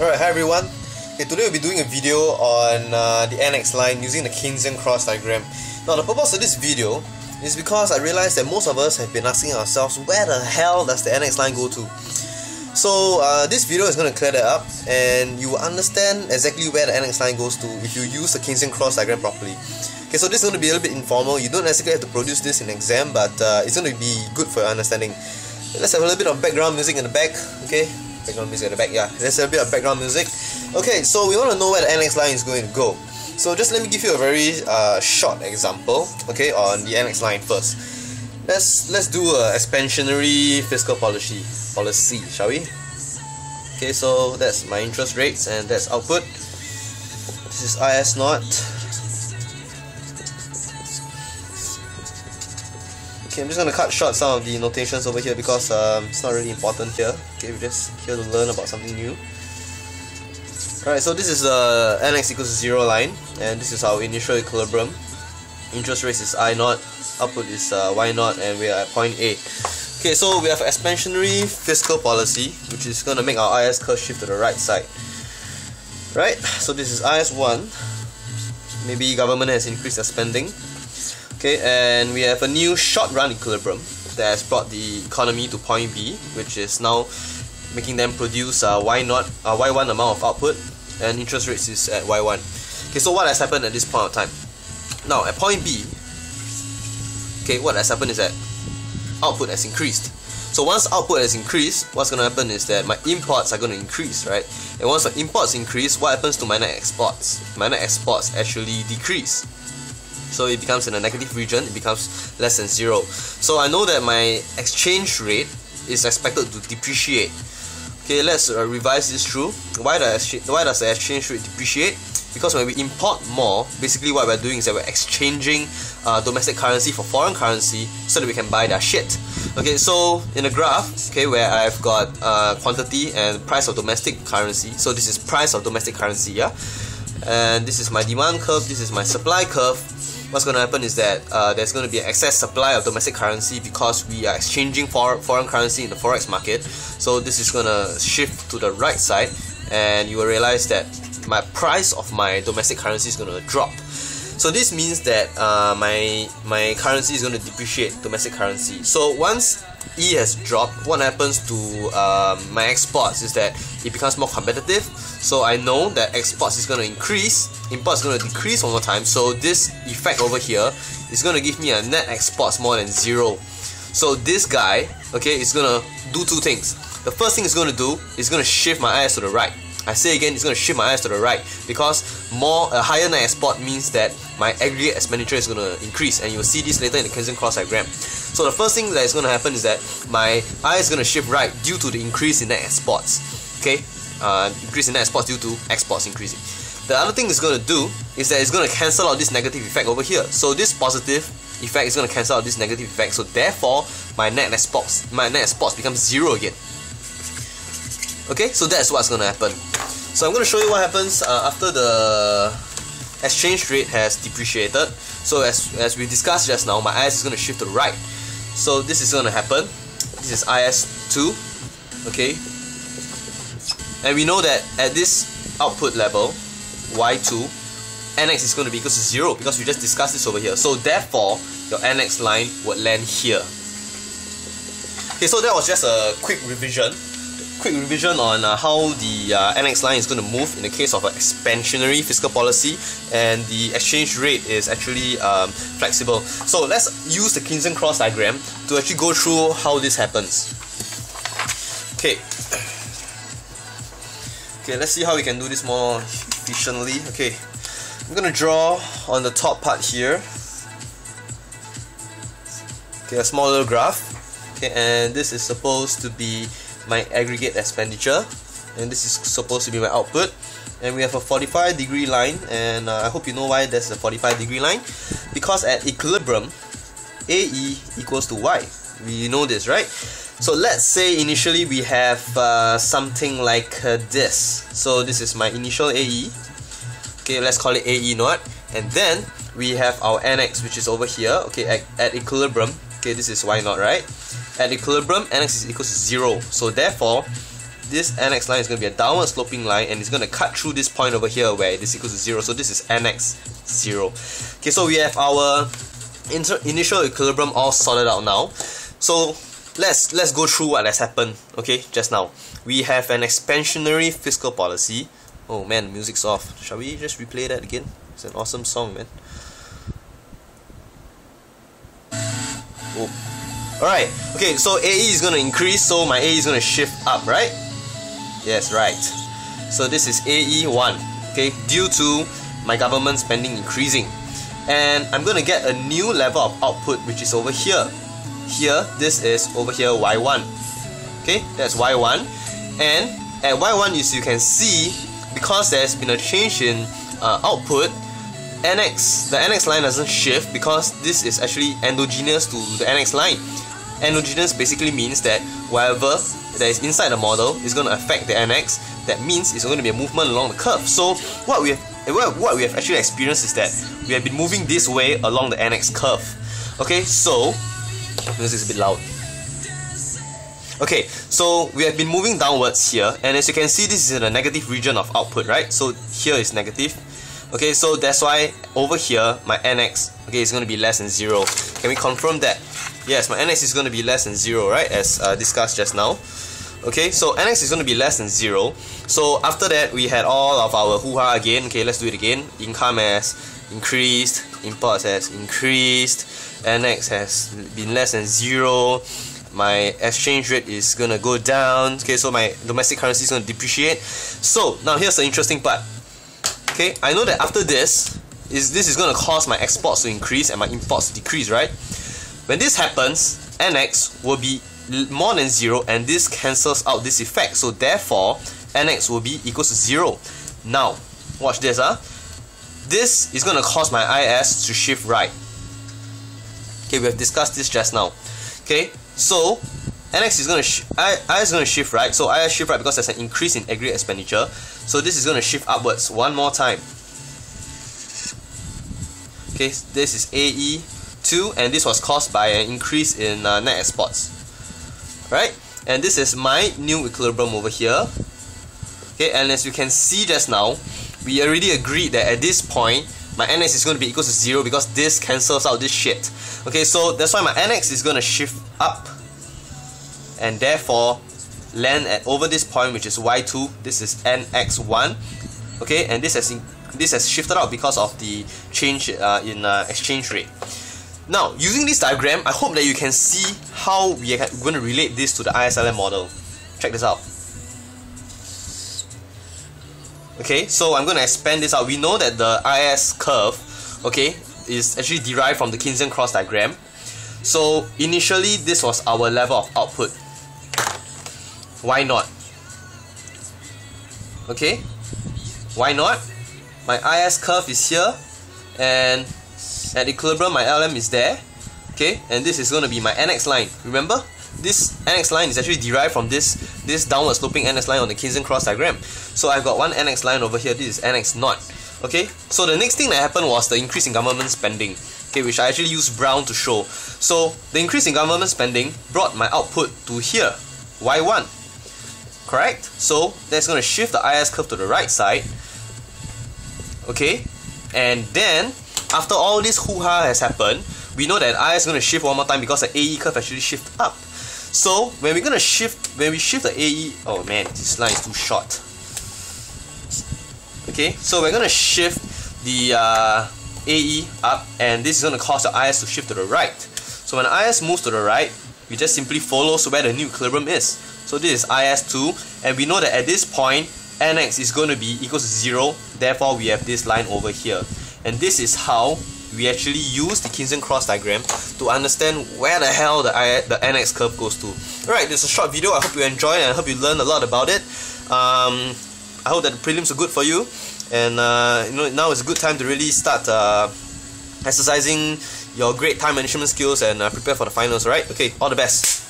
Alright, hi everyone. Okay, today we'll be doing a video on the NX line using the Keynesian cross diagram. Now, the purpose of this video is because I realized that most of us have been asking ourselves, where the hell does the NX line go to? So this video is going to clear that up, and you will understand exactly where the NX line goes to if you use the Keynesian cross diagram properly. Okay, so this is going to be a little bit informal. You don't necessarily have to produce this in exam, but it's going to be good for your understanding. Let's have a little bit of background music in the back. Okay, background music at the back, yeah. Let's have a bit of background music. Okay, so we want to know where the NX line is going to go. So just let me give you a very short example, okay, on the NX line first. Let's do a expansionary fiscal policy, shall we? Okay, so that's my interest rates and that's output. This is IS naught. Okay, I'm just going to cut short some of the notations over here because it's not really important here. Okay, we're just here to learn about something new. Alright, so this is the NX equals 0 line, and this is our initial equilibrium. Interest rate is I naught, output is Y naught, and we are at point A. Okay, so we have expansionary fiscal policy, which is going to make our IS curve shift to the right side. Right, so this is IS1. Maybe government has increased their spending. Okay, and we have a new short run equilibrium that has brought the economy to point B, which is now making them produce Y1 amount of output, and interest rates is at Y1. Okay, so what has happened at this point of time? Now at point B, okay, what has happened is that output has increased. So once output has increased, what's going to happen is that my imports are going to increase, right? And once my imports increase, what happens to my net exports? My net exports actually decrease. So it becomes in a negative region, it becomes less than 0. So I know that my exchange rate is expected to depreciate. Okay, let's revise this through. Why does the exchange rate depreciate? Because when we import more, basically what we're doing is that we're exchanging domestic currency for foreign currency so that we can buy their shit. Okay, so in a graph, okay, where I've got quantity and price of domestic currency. So this is price of domestic currency, yeah? And this is my demand curve, this is my supply curve. What's going to happen is that there's going to be an excess supply of domestic currency because we are exchanging foreign currency in the forex market. So this is going to shift to the right side, and you will realize that my price of my domestic currency is going to drop. So this means that my currency is going to depreciate, domestic currency. So once E has dropped, what happens to my exports is that it becomes more competitive. So I know that exports is going to increase, imports is going to decrease one more time. So this effect over here is going to give me a net exports more than 0. So this guy, okay, is going to do two things. The first thing it's going to do is going to shift my IS to the right. I say again, it's going to shift my IS to the right because a higher net export means that my aggregate expenditure is going to increase, and you'll see this later in the Keynesian cross diagram. So the first thing that is going to happen is that my IS is going to shift right due to the increase in net exports. Okay, increase in net exports due to exports increasing. The other thing it's going to do is that it's going to cancel out this negative effect over here. So this positive effect is going to cancel out this negative effect. So therefore, my net exports becomes 0 again. Okay, so that's what's going to happen. So I'm going to show you what happens after the exchange rate has depreciated. So as we discussed just now, my IS is going to shift to the right. So this is going to happen. This is IS2. Okay, and we know that at this output level, Y2, NX is going to be equal to 0 because we just discussed this over here. So therefore, your NX line would land here. Okay, so that was just a quick revision on how the NX line is going to move in the case of an expansionary fiscal policy, and the exchange rate is actually flexible. So let's use the Keynesian cross diagram to actually go through how this happens. Okay, let's see how we can do this more efficiently. Okay, I'm going to draw on the top part here. Okay, a small little graph. Okay, and this is supposed to be my aggregate expenditure, and this is supposed to be my output, and we have a 45-degree line, and I hope you know why there's a 45-degree line, because at equilibrium AE equals to Y. We know this, right? So let's say initially we have something like this. So this is my initial AE. Okay, let's call it AE naught, and then we have our NX, which is over here. Okay, at equilibrium. Okay, this is Y naught, right? At equilibrium, NX is equal to 0. So therefore, this NX line is going to be a downward sloping line, and it's going to cut through this point over here where it is equal to 0. So this is NX 0. Okay, so we have our initial equilibrium all sorted out now. So let's go through what has happened. Okay, just now we have an expansionary fiscal policy. Oh man, the music's off. Shall we just replay that again? It's an awesome song, man. Oh. Alright, okay, so AE is going to increase, so my AE is going to shift up, right? Yes, right. So this is AE1, okay, due to my government spending increasing. And I'm going to get a new level of output, which is over here. Here, this is over here Y1. Okay, that's Y1. And at Y1, as you can see, because there's been a change in output, the NX line doesn't shift because this is actually endogenous to the NX line. Endogenous basically means that whatever that is inside the model is going to affect the NX. That means it's going to be a movement along the curve. So what we have actually experienced is that we have been moving this way along the NX curve. Okay, so this is a bit loud. Okay, so we have been moving downwards here, and as you can see, this is in a negative region of output, right? So here is negative. Okay, so that's why over here my NX, okay, is going to be less than 0. Can we confirm that? Yes, my NX is going to be less than 0, right, as discussed just now. Okay, so NX is going to be less than 0. So after that, we had all of our hoo-ha again. Okay, let's do it again. Income has increased, imports has increased, NX has been less than 0. My exchange rate is going to go down. Okay, so my domestic currency is going to depreciate. So now here's the interesting part. Okay, I know that after this is going to cause my exports to increase and my imports to decrease, right? When this happens, NX will be more than 0, and this cancels out this effect. So therefore, NX will be equal to 0. Now, watch this. This is going to cause my IS to shift right. Okay, we have discussed this just now. Okay, so NX is going to IS is going to shift right. So IS shift right because there's an increase in aggregate expenditure. So this is going to shift upwards one more time. Okay, this is AE2, and this was caused by an increase in net exports. Right? And this is my new equilibrium over here. Okay, and as you can see just now, we already agreed that at this point, my NX is going to be equal to 0 because this cancels out this shit. Okay, so that's why my NX is going to shift up, and therefore land at over this point, which is Y2. This is NX1. Okay, and this has shifted out because of the change in exchange rate. Now, using this diagram, I hope that you can see how we are going to relate this to the ISLM model. Check this out. Okay, so I'm going to expand this out. We know that the IS curve, okay, is actually derived from the Keynesian cross diagram. So initially, this was our level of output. Why not? Okay, why not? My IS curve is here, and at equilibrium my LM is there. Okay, and this is going to be my NX line. Remember, this NX line is actually derived from this downward sloping NX line on the Keynesian cross diagram. So I've got one NX line over here. This is NX naught. Okay, so the next thing that happened was the increase in government spending. Okay, which I actually used brown to show. So the increase in government spending brought my output to here, Y1. Correct? So that's going to shift the IS curve to the right side. Okay, and then after all this hoo-ha has happened, we know that IS is going to shift one more time because the AE curve actually shift up. So when we shift the AE, oh man, this line is too short. Okay, so we're going to shift the AE up, and this is going to cause the IS to shift to the right. So when IS moves to the right, we just simply follow where the new equilibrium is. So this is IS2, and we know that at this point, NX is going to be equal to 0, therefore we have this line over here. And this is how we actually use the Keynesian cross diagram to understand where the hell the NX curve goes to. Alright, this is a short video. I hope you enjoyed and I hope you learned a lot about it. I hope that the prelims are good for you, and you know, now is a good time to really start exercising your great time management skills and prepare for the finals. Alright, okay, all the best.